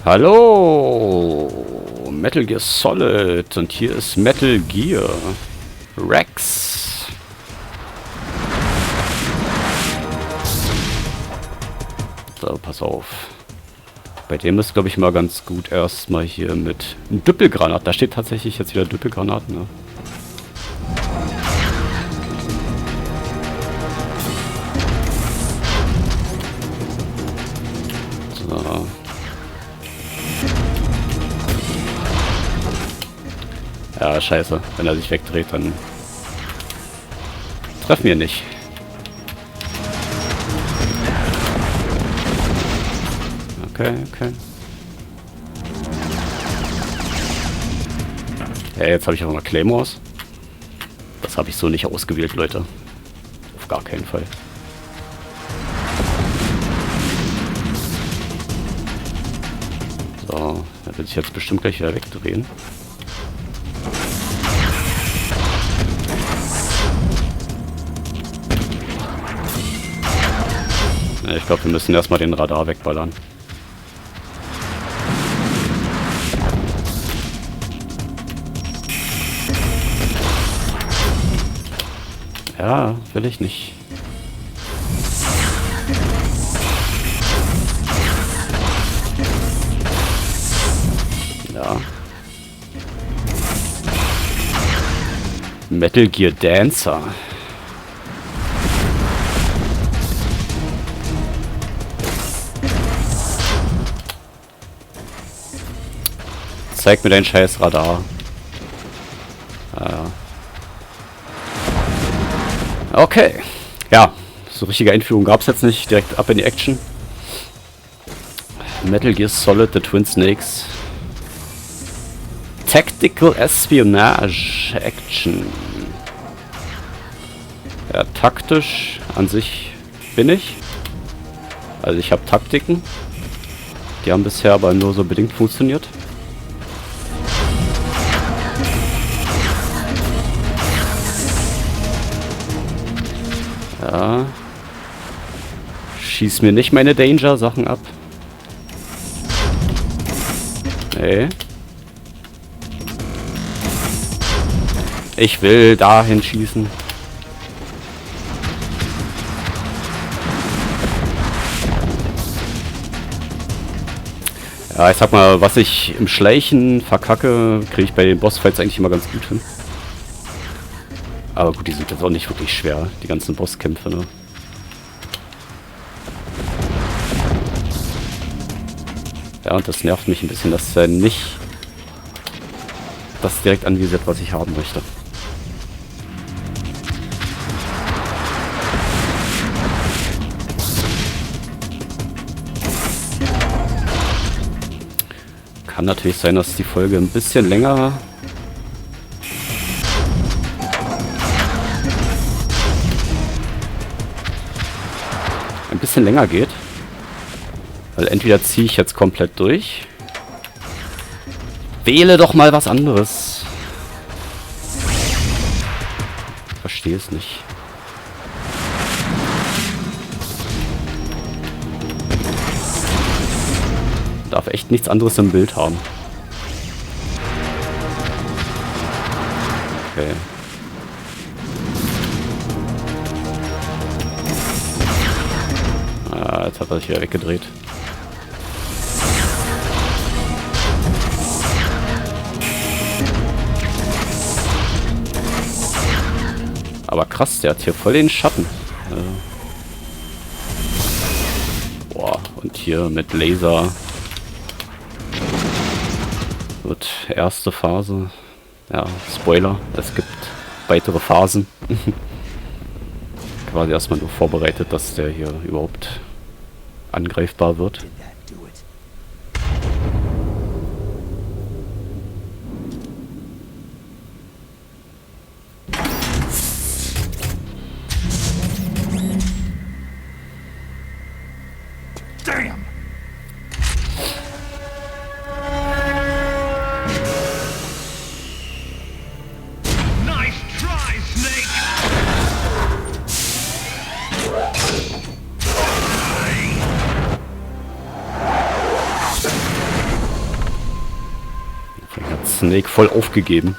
Hallo, Metal Gear Solid und hier ist Metal Gear Rex. So, pass auf. Bei dem ist, glaube ich, mal ganz gut erstmal hier mit Düppelgranaten. Da steht tatsächlich jetzt wieder Düppelgranaten, ne? So. Ja, scheiße. Wenn er sich wegdreht, dann treffen wir nicht. Okay, okay. Ja, jetzt habe ich auch mal Claymores. Das habe ich so nicht ausgewählt, Leute. Auf gar keinen Fall. So, er wird sich jetzt bestimmt gleich wieder wegdrehen. Ich glaube, wir müssen erstmal den Radar wegballern. Ja, will ich nicht. Ja. Metal Gear Dancer. Zeig mir dein scheiß Radar. Okay. Ja, so richtige Einführung gab es jetzt nicht. Direkt ab in die Action. Metal Gear Solid, The Twin Snakes. Tactical Espionage Action. Ja, taktisch an sich bin ich. Also ich habe Taktiken. Die haben bisher aber nur so bedingt funktioniert. Ja. Schieß mir nicht meine Danger-Sachen ab. Nee. Ich will dahin schießen. Ja, ich sag mal, was ich im Schleichen verkacke, kriege ich bei den Bossfights eigentlich immer ganz gut hin. Aber gut, die sind jetzt auch nicht wirklich schwer, die ganzen Bosskämpfe, ne? Ja, und das nervt mich ein bisschen, dass er nicht das direkt anvisiert, was ich haben möchte. Kann natürlich sein, dass die Folge ein bisschen länger geht. Weil entweder ziehe ich jetzt komplett durch. Wähle doch mal was anderes. Verstehe es nicht. Darf echt nichts anderes im Bild haben. Okay. Ah, jetzt hat er sich wieder weggedreht. Aber krass, der hat hier voll den Schatten. Boah, und hier mit Laser. Gut, erste Phase. Ja, Spoiler, es gibt weitere Phasen. Quasi erstmal nur vorbereitet, dass der hier überhaupt angreifbar wird. Damn! Nice try, Snake! Snake voll aufgegeben.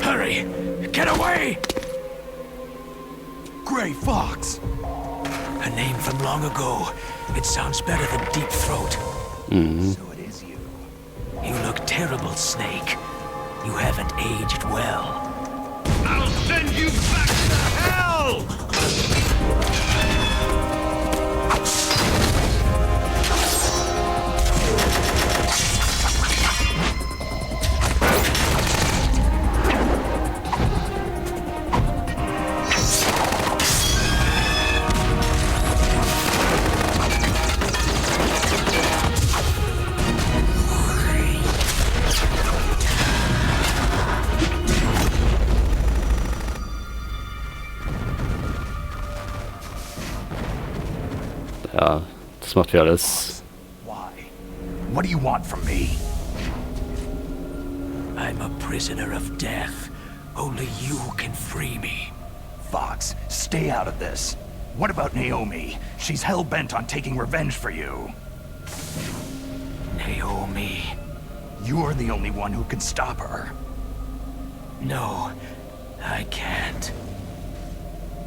Hurry! Get away! Gray Fox! A name from long ago. It sounds better than Deep Throat. So it is you. You look terrible, Snake. You haven't aged well. I'll send you back to hell! Ja, das macht ja alles. Why? What do you want from me? I'm a prisoner of death. Only you can free me. Fox, stay out of this. What about Naomi? She's hell-bent on taking revenge for you. Naomi? You're the only one who can stop her. No, I can't.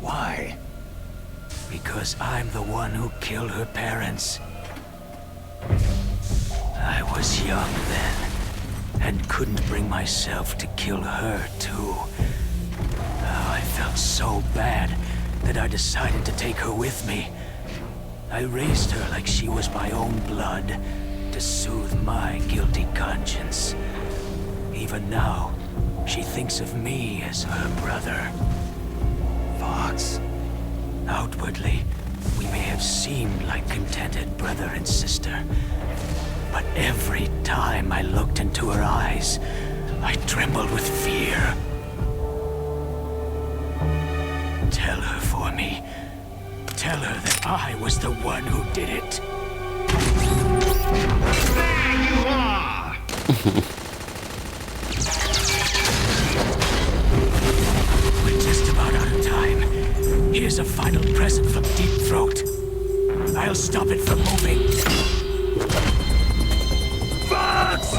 Why? Because I'm the one who killed her parents. I was young then, and couldn't bring myself to kill her too. Oh, I felt so bad that I decided to take her with me. I raised her like she was my own blood, to soothe my guilty conscience. Even now, she thinks of me as her brother. Fox. Outwardly, we may have seemed like contented brother and sister. But every time I looked into her eyes, I trembled with fear. Tell her for me. Tell her that I was the one who did it. There you are! We're just about out of time. Here's a final present from Deep Throat. I'll stop it from moving. Fox!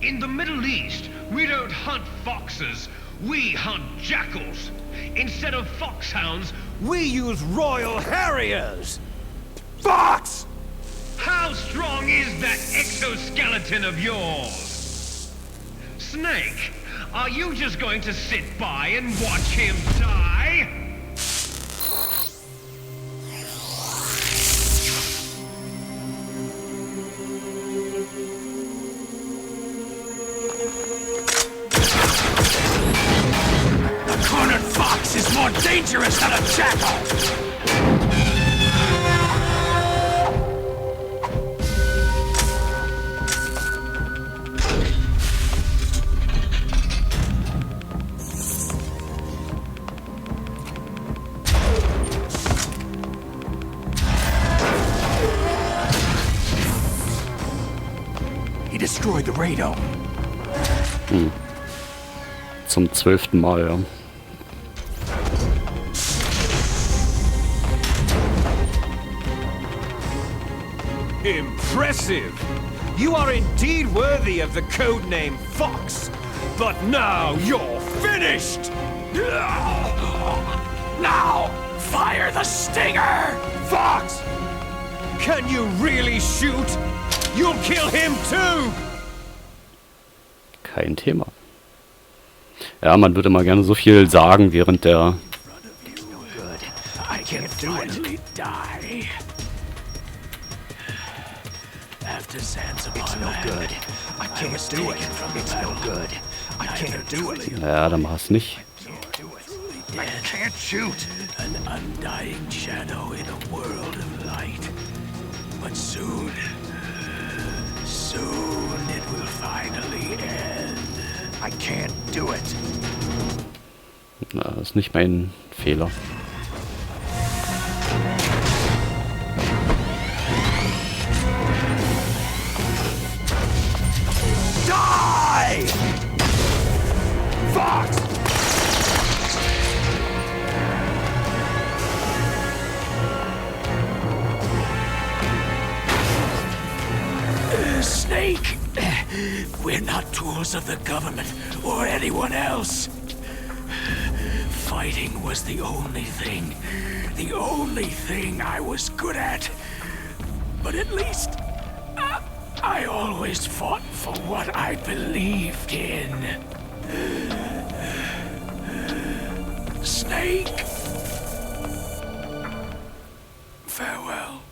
In the Middle East, we don't hunt foxes, we hunt jackals. Instead of foxhounds, We use Royal Harriers! Fox! how strong is that exoskeleton of yours? Snake, are you just going to sit by and watch him die? A cornered fox is more dangerous than a jackal! He destroyed the radome. Zum 12. Mal, ja. Impressive! You are indeed worthy of the codename Fox. But now you're finished! Now, Fire the stinger! Fox! Can you really shoot? You'll kill him too! Kein Thema. Ja, man würde mal gerne so viel sagen, während der... I can finally die. After Zanzibar, it's no good. I can't do it. It's no good. I can't do it. Ja, dann mach es nicht. I can't shoot. An undying shadow in a world of light. But soon it will finally end. I can't do it. Na, das ist nicht mein Fehler. Die! Fox! Snake! We're not tools of the government or anyone else. Fighting was the only thing I was good at. But at least I always fought for what I believed in. Snake. Farewell.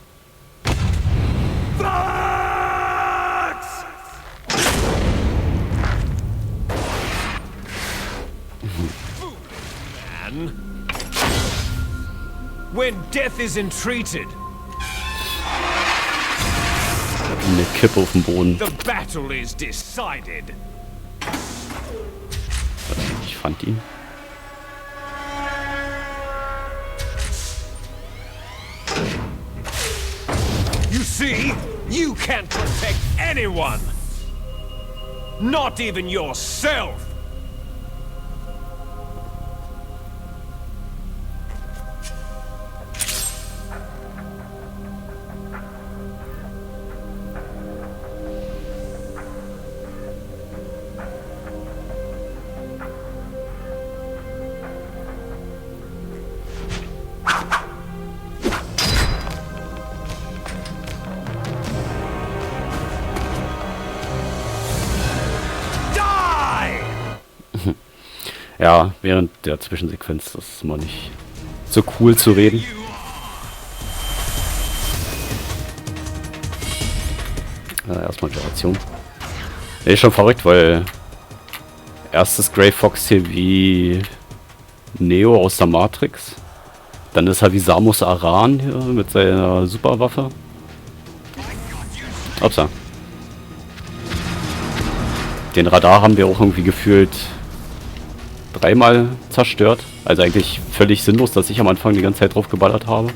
When death is entreated, Eine Kippe auf dem Boden. the battle is decided. Ich fand ihn. You see, you can't protect anyone. Not even yourself. Ja, während der Zwischensequenz, das ist immer nicht so cool zu reden. Erstmal Generation. Ist schon verrückt, weil erstes Grey Fox hier wie Neo aus der Matrix. Dann ist er wie Samus Aran hier mit seiner Superwaffe. Upsa. Den Radar haben wir auch irgendwie gefühlt dreimal zerstört. Also eigentlich völlig sinnlos, dass ich am Anfang die ganze Zeit drauf geballert habe.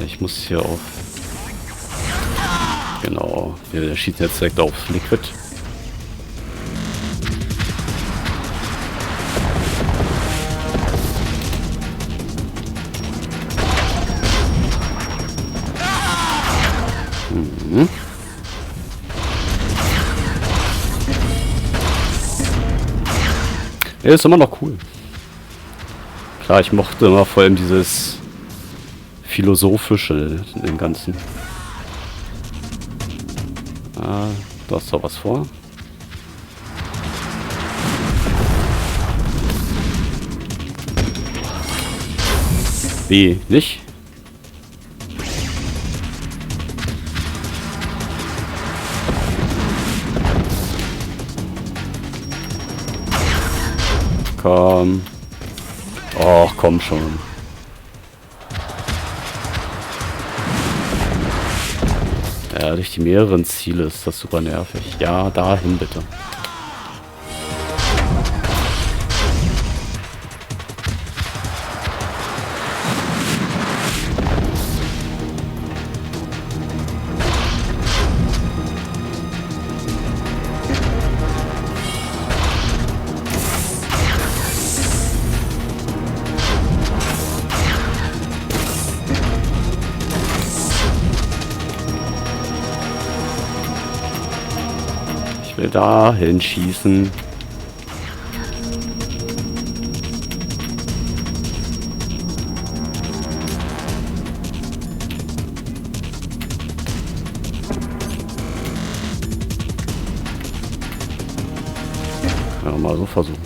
Ich muss hier auf... Genau, wir schießen jetzt direkt auf Liquid. Ja, ist immer noch cool. Klar, ich mochte immer vor allem dieses Philosophische im Ganzen. Da ist doch was vor. Wie? Nicht? Komm. Och, komm schon. Ja, durch die mehreren Ziele ist das super nervig. Ja, dahin bitte. Dahin schießen. Ja, mal so versuchen.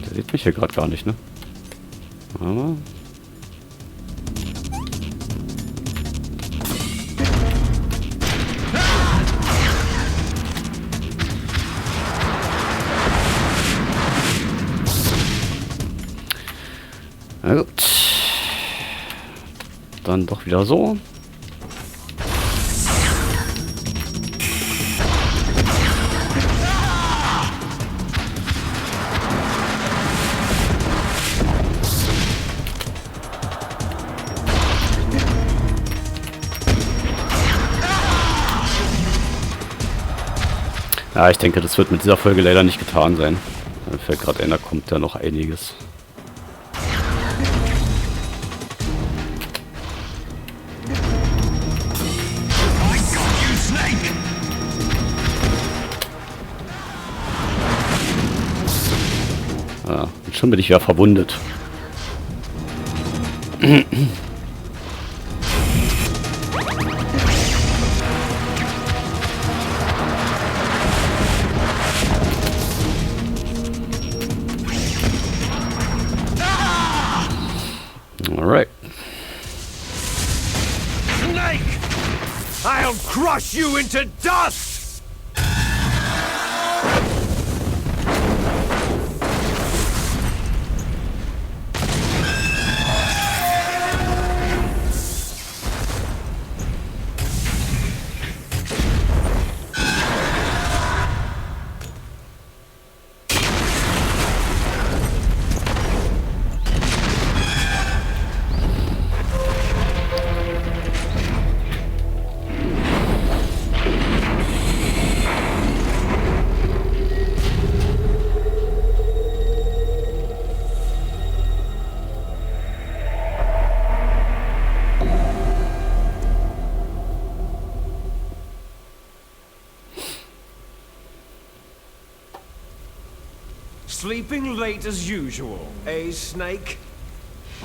Der sieht mich hier gerade gar nicht, ne? Aber... Na gut. Dann doch wieder so. Ja, ich denke, das wird mit dieser Folge leider nicht getan sein. Mir fällt gerade ein, da kommt ja noch einiges. Ja, und schon bin ich ja verwundet. Alright. Snake! I'll crush you into dust! Sleeping late as usual, eh, Snake?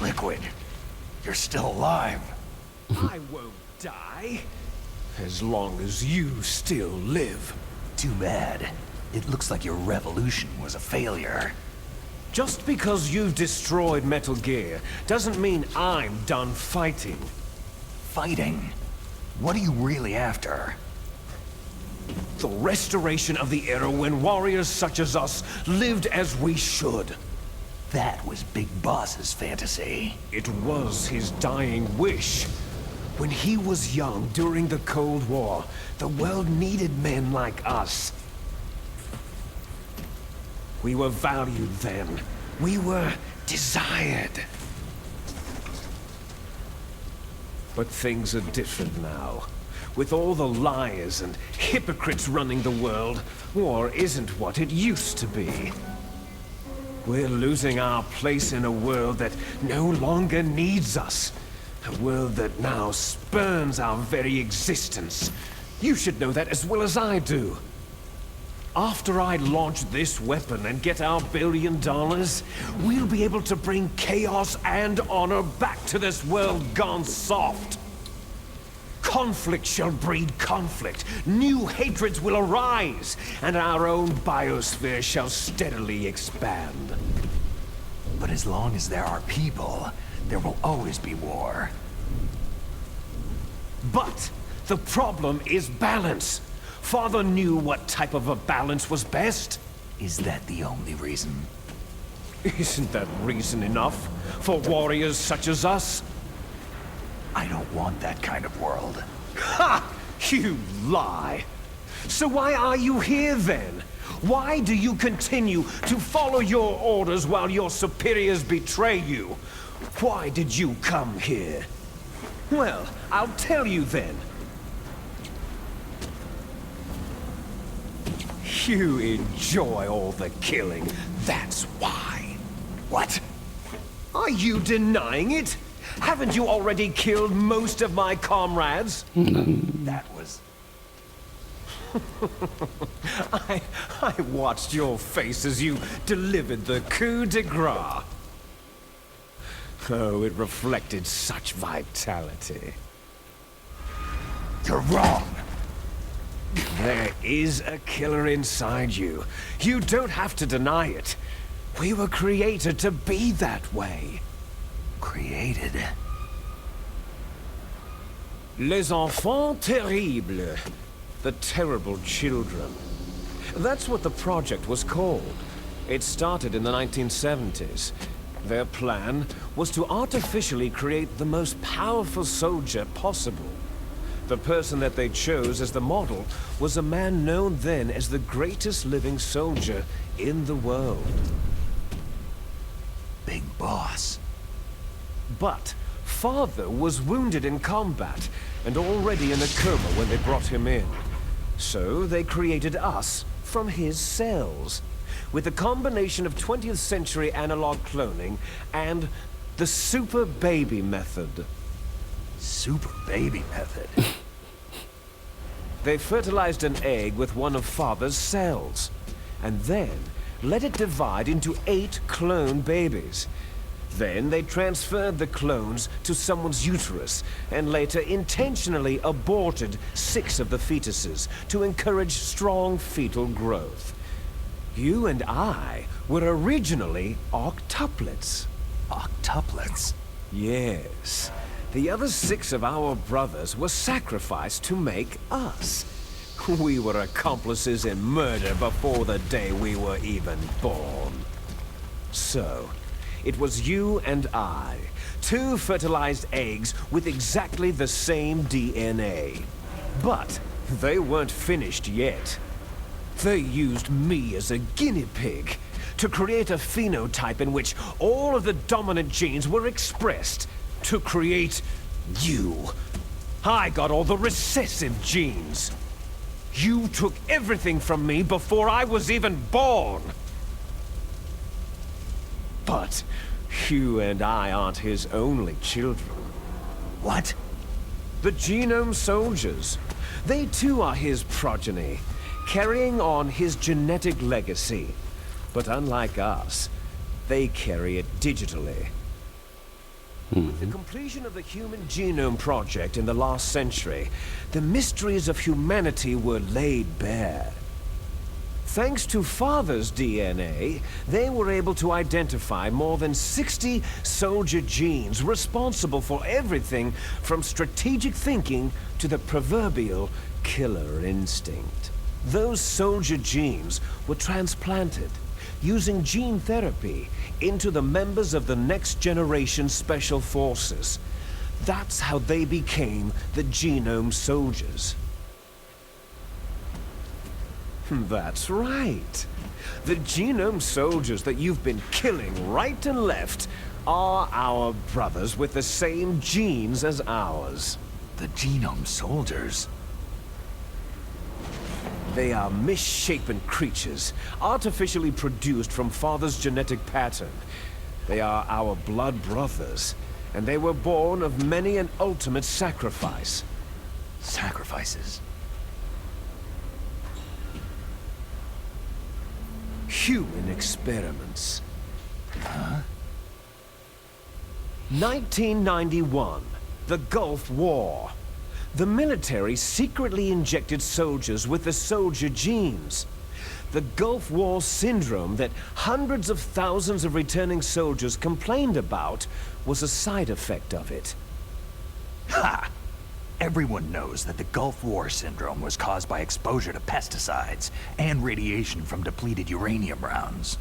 Liquid, you're still alive. I won't die. As long as you still live. Too bad. It looks like your revolution was a failure. Just because you've destroyed Metal Gear doesn't mean I'm done fighting. Fighting? What are you really after? The restoration of the era when warriors such as us lived as we should. That was Big Boss's fantasy. It was his dying wish. When he was young during the Cold War, the world needed men like us. We were valued then. We were desired. But things are different now. With all the liars and hypocrites running the world, war isn't what it used to be. We're losing our place in a world that no longer needs us. A world that now spurns our very existence. You should know that as well as I do. After I launch this weapon and get our $1 billion, we'll be able to bring chaos and honor back to this world gone soft. Conflict shall breed conflict. New hatreds will arise, and our own biosphere shall steadily expand. But as long as there are people, there will always be war. But the problem is balance. Father knew what type of a balance was best. Is that the only reason? Isn't that reason enough for warriors such as us? I don't want that kind of world. Ha! You lie! So why are you here then? Why do you continue to follow your orders while your superiors betray you? Why did you come here? Well, I'll tell you then. You enjoy all the killing, that's why. What? Are you denying it? Haven't you already killed most of my comrades? That was... I watched your face as you delivered the coup de grace. Oh, it reflected such vitality. You're wrong. There is a killer inside you. You don't have to deny it. We were created to be that way. Created? Les enfants terribles. The terrible children. That's what the project was called. It started in the 1970s. Their plan was to artificially create the most powerful soldier possible. The person that they chose as the model was a man known then as the greatest living soldier in the world. Big boss. But Father was wounded in combat and already in a coma when they brought him in. So they created us from his cells, with a combination of 20th century analog cloning and the super baby method. Super baby method. They fertilized an egg with one of Father's cells, and then let it divide into 8 clone babies. Then they transferred the clones to someone's uterus, and later intentionally aborted 6 of the fetuses to encourage strong fetal growth. You and I were originally octuplets. Octuplets? Yes. The other 6 of our brothers were sacrificed to make us. We were accomplices in murder before the day we were even born. So, it was you and I, 2 fertilized eggs with exactly the same DNA. But they weren't finished yet. They used me as a guinea pig to create a phenotype in which all of the dominant genes were expressed to create you. I got all the recessive genes. You took everything from me before I was even born. But you and I aren't his only children. What? The Genome Soldiers. They too are his progeny, carrying on his genetic legacy. But unlike us, they carry it digitally. With the completion of the Human Genome Project in the last century, the mysteries of humanity were laid bare. Thanks to Father's DNA, they were able to identify more than 60 soldier genes responsible for everything from strategic thinking to the proverbial killer instinct. Those soldier genes were transplanted, using gene therapy, into the members of the next generation special forces. That's how they became the Genome Soldiers. That's right. The Genome Soldiers that you've been killing right and left are our brothers with the same genes as ours. The Genome Soldiers? They are misshapen creatures, artificially produced from Father's genetic pattern. They are our blood brothers, and they were born of many an ultimate sacrifice. Sacrifices? Human experiments. Huh? 1991, the Gulf War. The military secretly injected soldiers with the soldier genes. The Gulf War syndrome that hundreds of thousands of returning soldiers complained about was a side effect of it. Ha! Everyone knows that the Gulf War syndrome was caused by exposure to pesticides and radiation from depleted uranium rounds.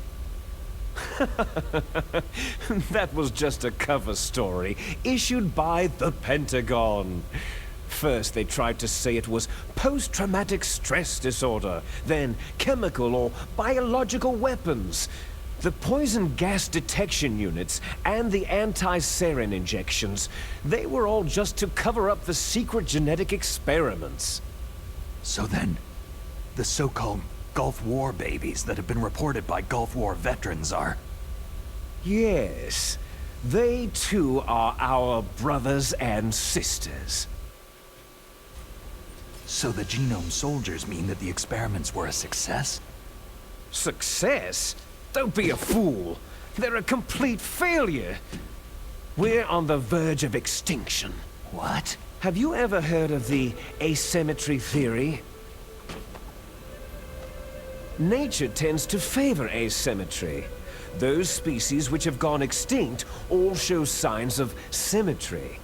That was just a cover story issued by the Pentagon. First, they tried to say it was post-traumatic stress disorder, then chemical or biological weapons. The poison gas detection units and the anti-sarin injections, they were all just to cover up the secret genetic experiments. So then, the so-called Gulf War babies that have been reported by Gulf War veterans are... Yes. They too are our brothers and sisters. So the genome soldiers mean that the experiments were a success? Success? Don't be a fool. They're a complete failure. We're on the verge of extinction. What? Have you ever heard of the asymmetry theory? Nature tends to favor asymmetry. Those species which have gone extinct all show signs of symmetry.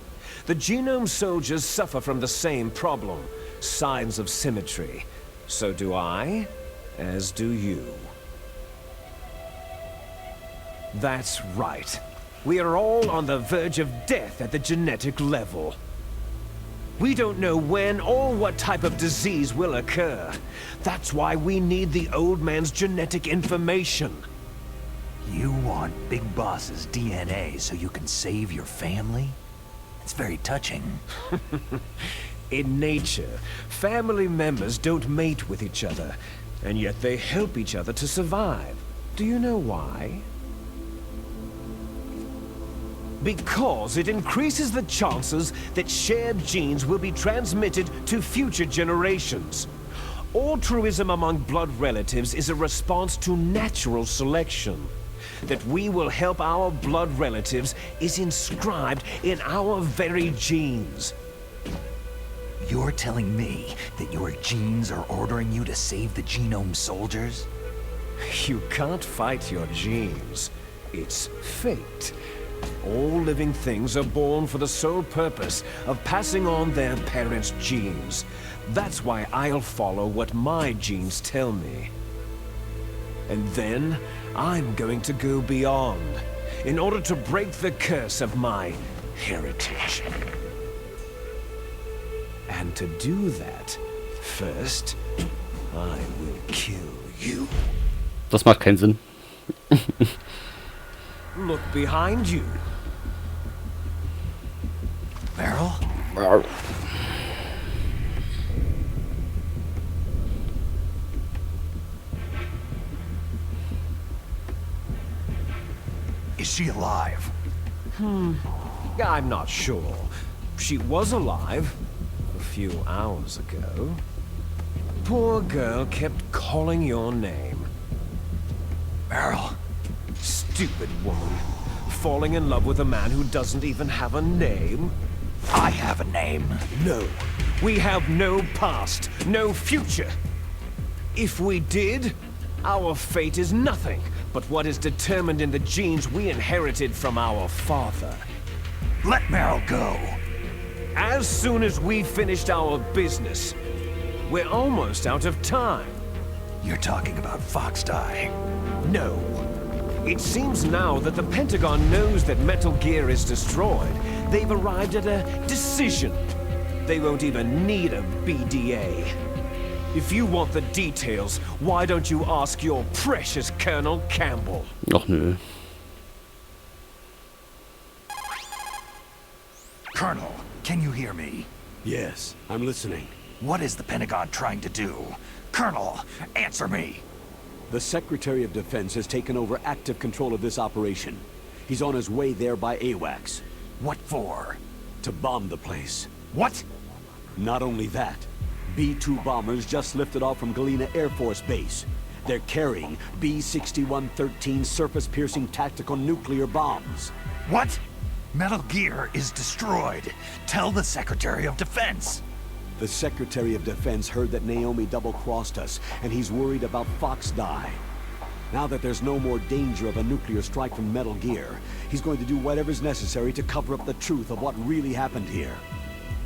The genome soldiers suffer from the same problem, signs of symmetry. So do I, as do you. That's right. We are all on the verge of death at the genetic level. We don't know when or what type of disease will occur. That's why we need the old man's genetic information. You want Big Boss's DNA so you can save your family? It's very touching. In nature, family members don't mate with each other, and yet they help each other to survive. Do you know why? Because it increases the chances that shared genes will be transmitted to future generations. Altruism among blood relatives is a response to natural selection. That we will help our blood relatives is inscribed in our very genes. You're telling me that your genes are ordering you to save the genome soldiers? You can't fight your genes. It's fate. All living things are born for the sole purpose of passing on their parents' genes. That's why I'll follow what my genes tell me. And then, I'm going to go beyond, in order to break the curse of my heritage. And to do that, first, I will kill you. Das macht keinen Sinn. Look behind you. Meryl? Is she alive? I'm not sure. She was alive a few hours ago. Poor girl kept calling your name. Meryl? Stupid woman. Falling in love with a man who doesn't even have a name? I have a name. No. We have no past, no future. If we did, our fate is nothing but what is determined in the genes we inherited from our father. Let Meryl go. As soon as we finished our business, we're almost out of time. You're talking about Foxdie. No. It seems now that the Pentagon knows that Metal Gear is destroyed. They've arrived at a decision. They won't even need a BDA. If you want the details, why don't you ask your precious Colonel Campbell? Ach nö. Colonel, can you hear me? Yes, I'm listening. What is the Pentagon trying to do? Colonel, answer me! The Secretary of Defense has taken over active control of this operation. He's on his way there by AWACS. What for? To bomb the place. What? Not only that, B-2 bombers just lifted off from Galena Air Force Base. They're carrying B-6113 surface-piercing tactical nuclear bombs. What? Metal Gear is destroyed. Tell the Secretary of Defense. The Secretary of Defense heard that Naomi double-crossed us, and he's worried about Foxdie. Now that there's no more danger of a nuclear strike from Metal Gear, he's going to do whatever's necessary to cover up the truth of what really happened here.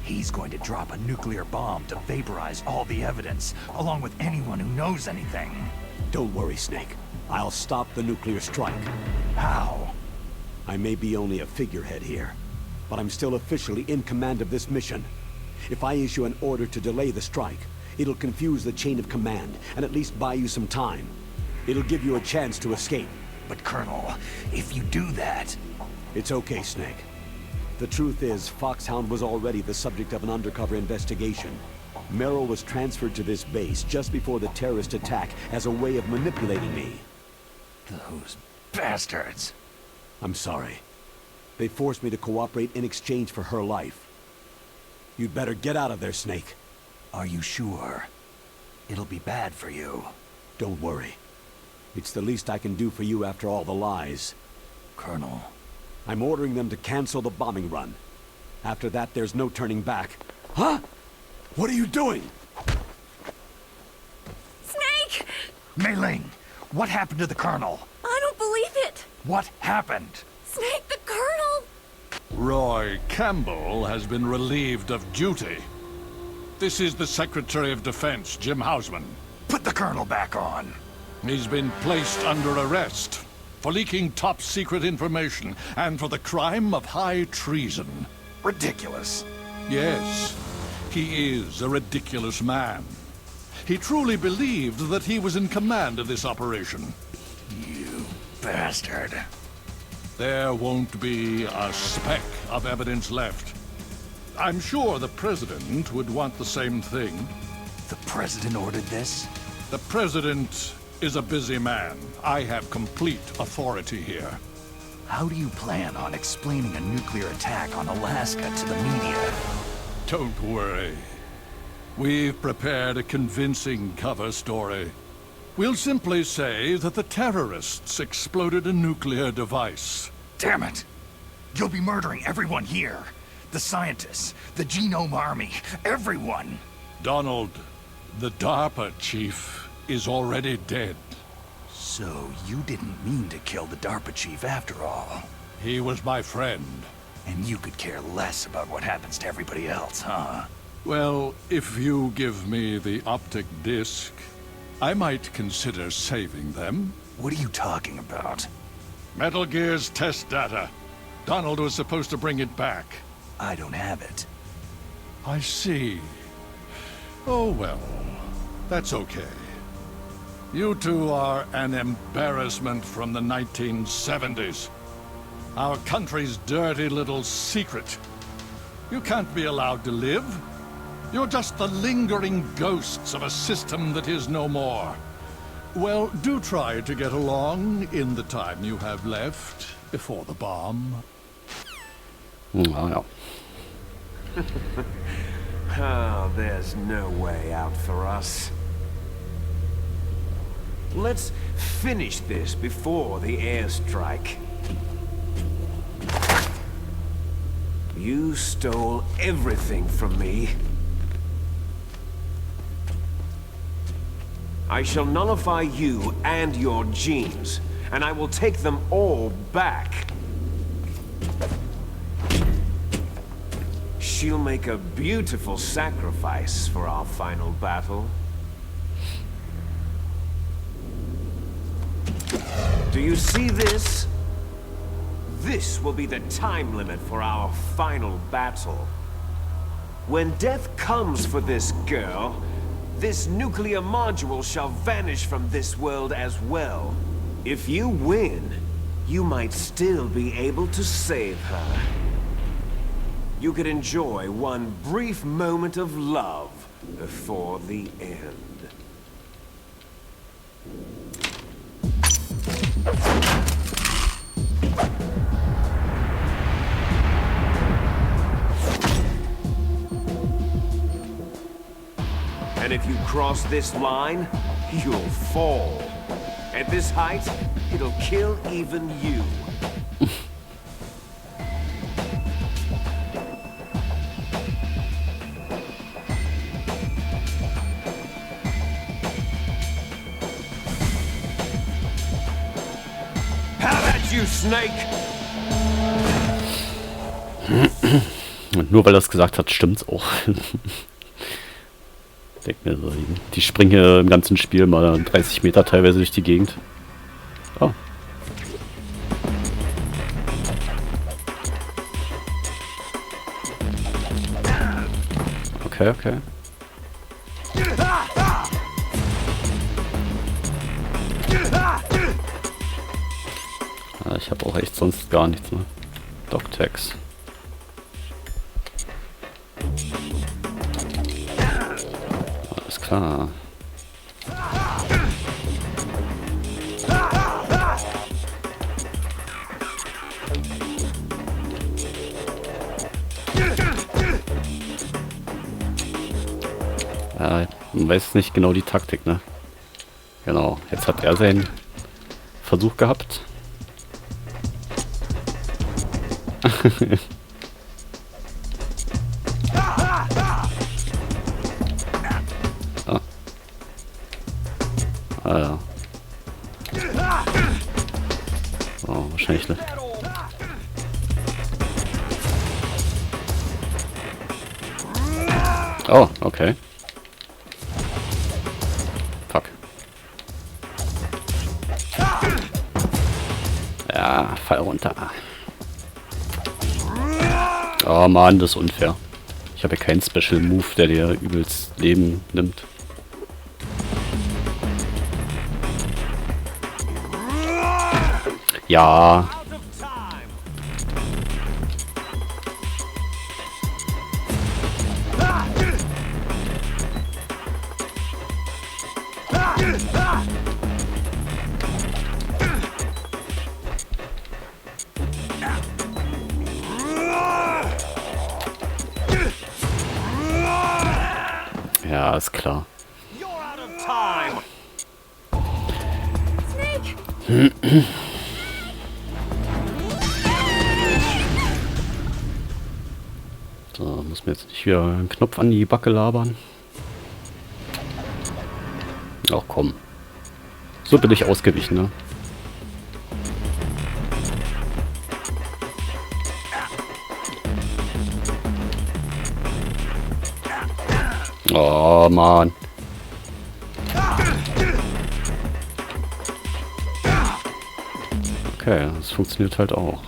He's going to drop a nuclear bomb to vaporize all the evidence, along with anyone who knows anything. Don't worry, Snake. I'll stop the nuclear strike. How? I may be only a figurehead here, but I'm still officially in command of this mission. If I issue an order to delay the strike, it'll confuse the chain of command and at least buy you some time. It'll give you a chance to escape. But Colonel, if you do that... It's okay, Snake. The truth is, Foxhound was already the subject of an undercover investigation. Merrill was transferred to this base just before the terrorist attack as a way of manipulating me. Those bastards. I'm sorry. They forced me to cooperate in exchange for her life. You'd better get out of there, Snake. Are you sure? It'll be bad for you. Don't worry. It's the least I can do for you after all the lies. Colonel. I'm ordering them to cancel the bombing run. After that, there's no turning back. Huh? What are you doing? Snake! Mei Ling, what happened to the Colonel? I don't believe it! What happened? Snake, the Colonel! Roy Campbell has been relieved of duty. This is the Secretary of Defense, Jim Hausman. Put the Colonel back on. He's been placed under arrest for leaking top-secret information and for the crime of high treason. Ridiculous. Yes, he is a ridiculous man. He truly believed that he was in command of this operation. You bastard. There won't be a speck of evidence left. I'm sure the President would want the same thing. The President ordered this? The President is a busy man. I have complete authority here. How do you plan on explaining a nuclear attack on Alaska to the media? Don't worry. We've prepared a convincing cover story. We'll simply say that the terrorists exploded a nuclear device. Damn it! You'll be murdering everyone here. The scientists, the Genome Army, everyone. Donald, the DARPA chief, is already dead. So you didn't mean to kill the DARPA chief after all. He was my friend. And you could care less about what happens to everybody else, huh? Well, if you give me the optic disc, I might consider saving them. What are you talking about? Metal Gear's test data. Donald was supposed to bring it back. I don't have it. I see. Oh well, that's okay. You two are an embarrassment from the 1970s. Our country's dirty little secret. You can't be allowed to live. You're just the lingering ghosts of a system that is no more. Well, do try to get along in the time you have left before the bomb. Ja. Oh, there's no way out for us. Let's finish this before the airstrike. You stole everything from me. I shall nullify you and your genes, and I will take them all back. She'll make a beautiful sacrifice for our final battle. Do you see this? This will be the time limit for our final battle. When death comes for this girl, this nuclear module shall vanish from this world as well. If you win, you might still be able to save her. You could enjoy one brief moment of love before the end. And if you cross this line, you'll fall. At this height, it'll kill even you. How about you, Snake? Und nur weil er es gesagt hat, stimmt's auch. Denk mir so, die springen hier im ganzen Spiel mal 30 Meter teilweise durch die Gegend. Oh. Okay, okay. Ich habe auch echt sonst gar nichts, ne? Doc-Tags. klar. Man weiß nicht genau die Taktik, ne? Genau, jetzt hat er seinen Versuch gehabt. Ah. Ah ja. Oh, wahrscheinlich. Oh, okay. Fuck. Ja, fall runter. Oh Mann, das ist unfair. Ich habe ja keinen Special Move, der dir übelst Leben nimmt. Ja. Ja, ist klar. So, muss mir jetzt nicht wieder einen Knopf an die Backe labern. Ach komm. So bin ich ausgewichen, ne? Oh Mann. Okay, das funktioniert halt auch.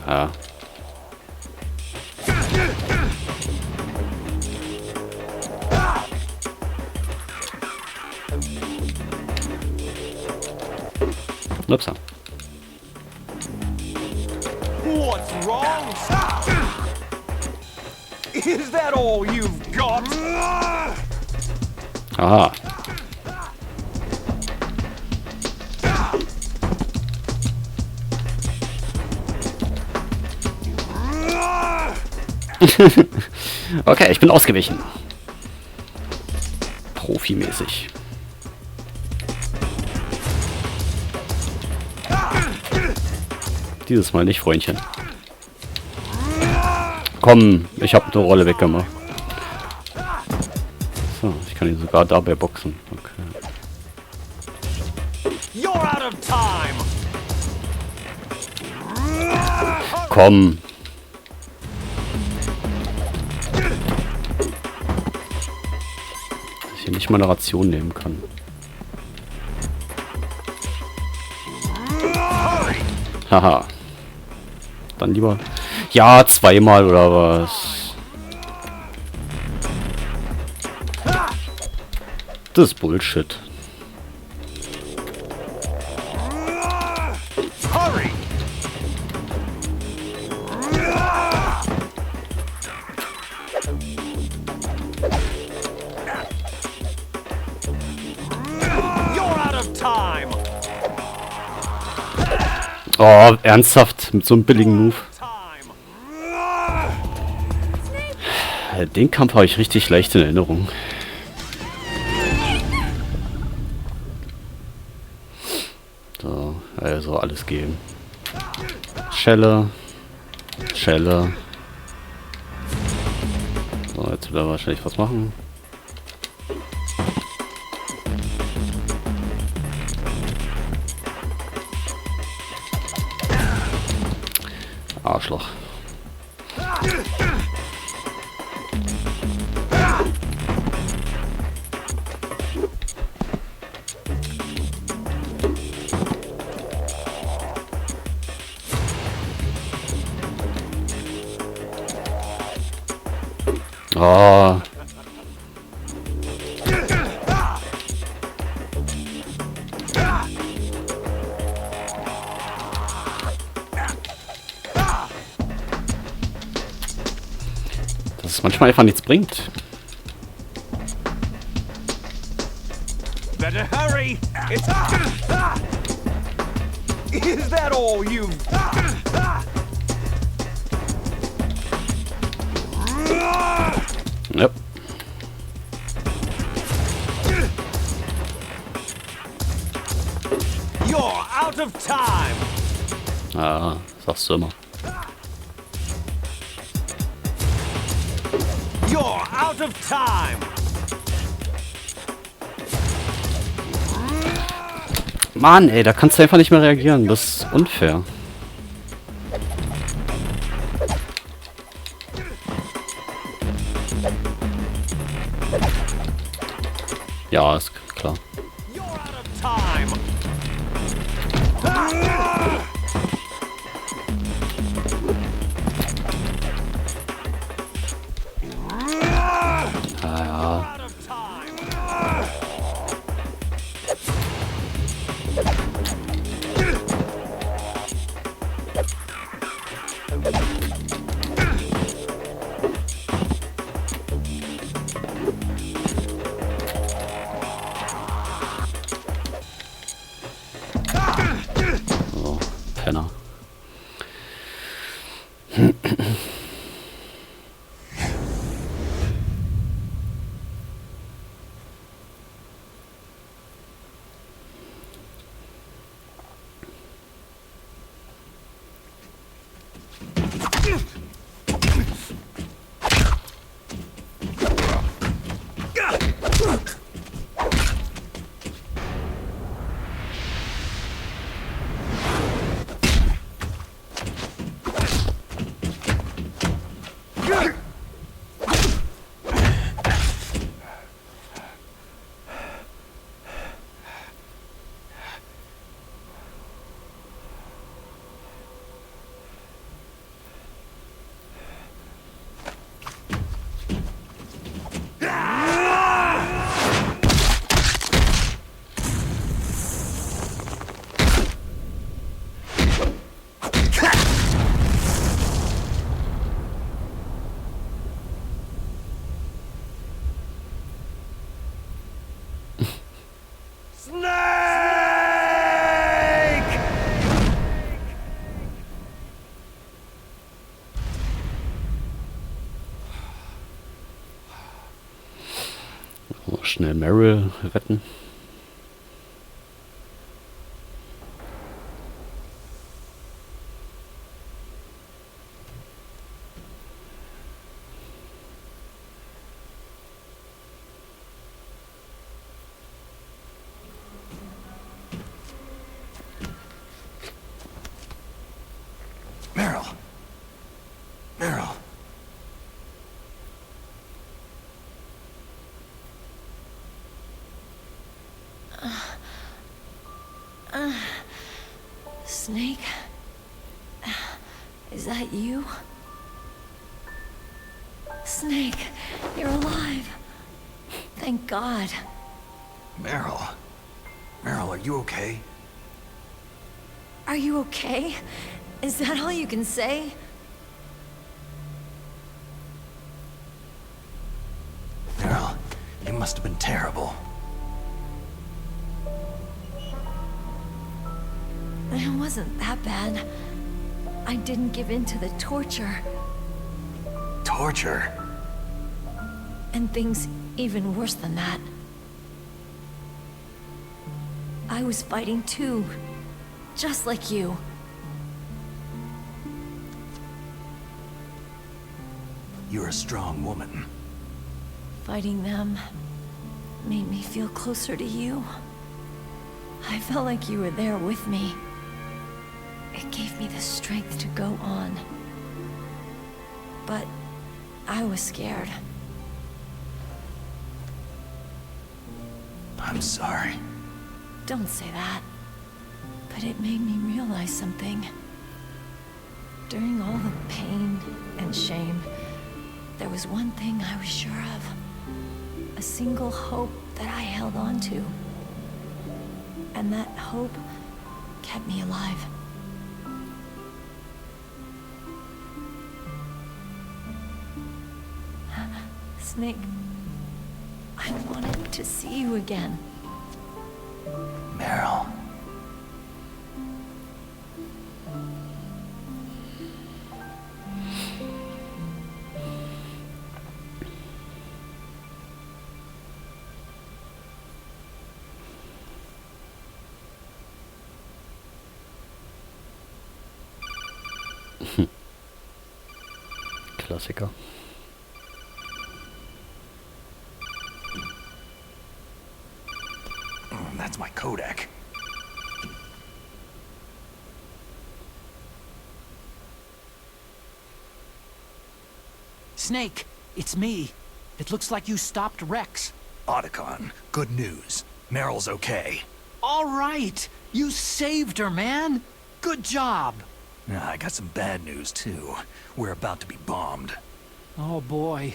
Ja. Upsa. What's wrong? Is that all you've got? Aha. Okay, ich bin ausgewichen. Profimäßig. Dieses Mal nicht, Freundchen. Komm, ich habe eine Rolle weggemacht. So, ich kann ihn sogar dabei boxen. Okay. Komm. Dass ich hier nicht mal eine Ration nehmen kann. Haha. Dann lieber... Ja, zweimal oder was? Das ist Bullshit. Oh, ernsthaft? Mit so einem billigen Move? Den Kampf habe ich richtig leicht in Erinnerung. So, also alles geben. Schelle. Schelle. So, jetzt will er wahrscheinlich was machen. Arschloch. Oh. es manchmal einfach nichts bringt. Better hurry! It's... Is that all you... Yep. You're out of time! Ah, sagst du immer. You're out of time! Mann, ey, da kannst du einfach nicht mehr reagieren. Das ist unfair. Ja, ist klar. You're out of time! Out of time! So, Penner. So, schnell Meryl retten. Meryl. Meryl. Snake? Is that you? Snake, you're alive. Thank God. Meryl. Meryl, are you okay? Are you okay? Is that all you can say? Meryl, you must have been terrible. It wasn't that bad. I didn't give in to the torture. Torture? And things even worse than that. I was fighting too. Just like you. You're a strong woman. Fighting them made me feel closer to you. I felt like you were there with me. It gave me the strength to go on. But I was scared. I'm sorry. Don't say that. But it made me realize something. During all the pain and shame, there was one thing I was sure of. A single hope that I held on to. And that hope kept me alive. Snake, I wanted to see you again. Meryl. Klassiker. That's my Kodak. Snake, it's me. It looks like you stopped Rex. Otacon, good news. Meryl's okay. All right, you saved her, man. Good job. I got some bad news, too. We're about to be bombed. Oh boy,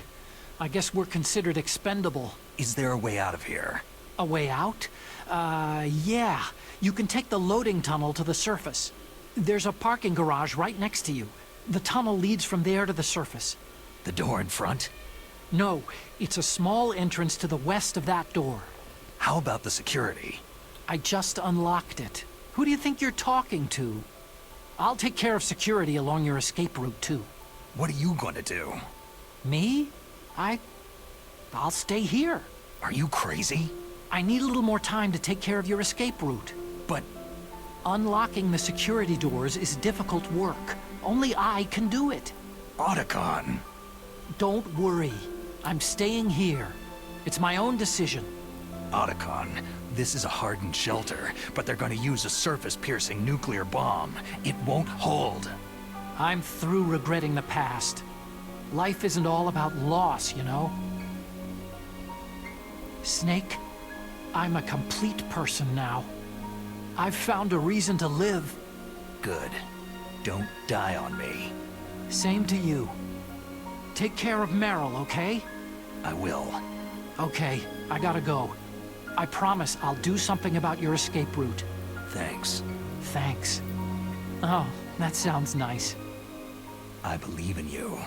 I guess we're considered expendable. Is there a way out of here? A way out? Yeah. You can take the loading tunnel to the surface. There's a parking garage right next to you. The tunnel leads from there to the surface. The door in front? No, it's a small entrance to the west of that door. How about the security? I just unlocked it. Who do you think you're talking to? I'll take care of security along your escape route, too. What are you going to do? Me? I'll stay here. Are you crazy? I need a little more time to take care of your escape route. But Unlocking the security doors is difficult work. Only I can do it. Otacon. Don't worry. I'm staying here. It's my own decision. Otacon, this is a hardened shelter, but they're going to use a surface-piercing nuclear bomb. It won't hold. I'm through regretting the past. Life isn't all about loss, you know? Snake, I'm a complete person now. I've found a reason to live. Good. Don't die on me. Same to you. Take care of Meryl, okay? I will. Okay, I gotta go. I promise I'll do something about your escape route. Thanks. Thanks. Oh, that sounds nice. I believe in you.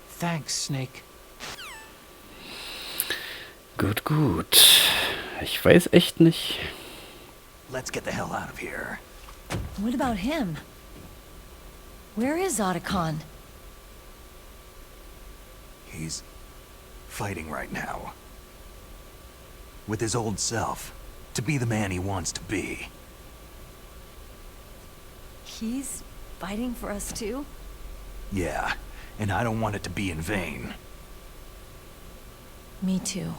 Thanks, Snake. Gut, gut. Ich weiß echt nicht. Let's get the hell out of here. What about him? Where is Otacon? He's fighting right now. With his old self. To be the man he wants to be. He's fighting for us too? Yeah, and I don't want it to be in vain. Me too.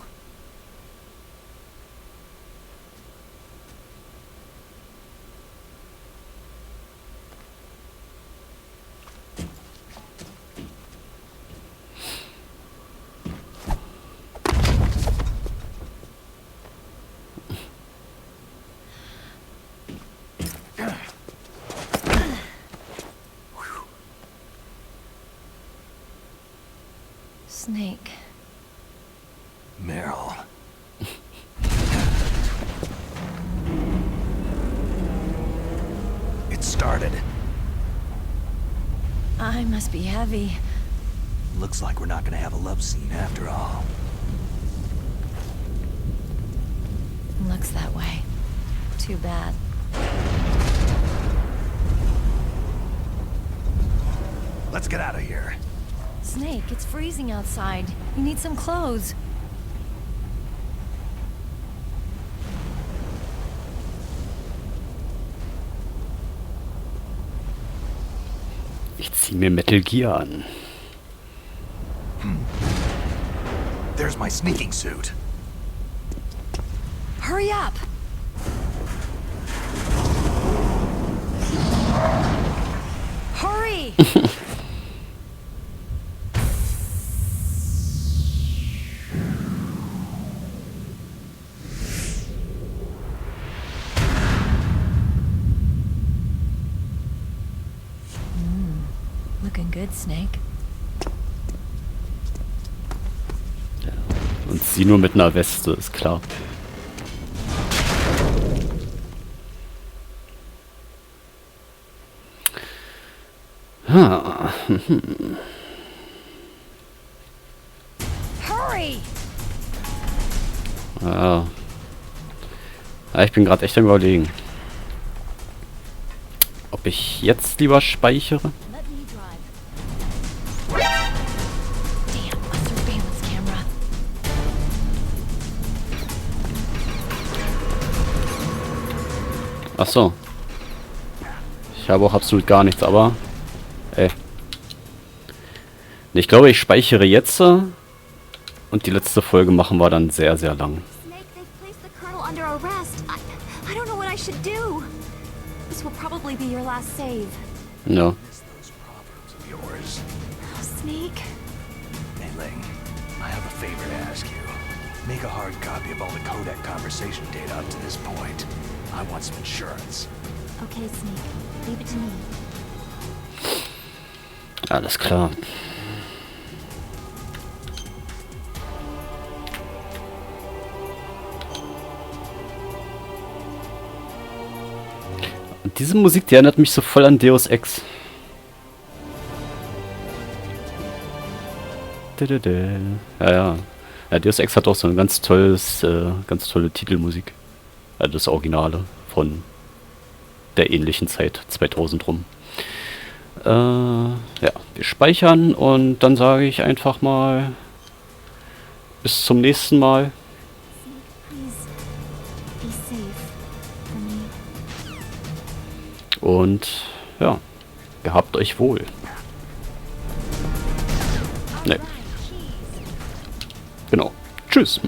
Snake. Meryl. It started. I must be heavy. Looks like we're not gonna have a love scene after all. Looks that way. Too bad. Let's get out of here. Snake, it's freezing outside. You need some clothes. Ich zieh mir Metal Gear an. There's my sneaking suit. Hurry up! Hurry! Looking good, Snake. Und sie nur mit einer Weste, ist klar. Hurry! Ja. Ja, ich bin gerade echt am Überlegen, ob ich jetzt lieber speichere. Let me drive. Damn, a surveillance camera. Ach so. Ich habe auch absolut gar nichts, aber... Ich glaube, ich speichere jetzt. Und die letzte Folge machen wir dann sehr, sehr lang. Snake, they've placed the Colonel under arrest. I don't know what I should do. This will probably be your last save. Ja. Those proverbs of yours. Oh, Snake. Hey, Ling, I have a favor to ask you. Make a hard copy of all the codec conversation data up to this point. I want some insurance. Okay, Snake. Leave it to me. Alles klar. Und diese Musik, die erinnert mich so voll an Deus Ex. Ja. Ja, Deus Ex hat auch so eine ganz tolle Titelmusik. Also das Originale von der ähnlichen Zeit, 2000 rum. Ja, wir speichern und dann sage ich einfach mal bis zum nächsten Mal. Please, be safe for me. Und ja, gehabt euch wohl. Ne. Genau. Tschüss.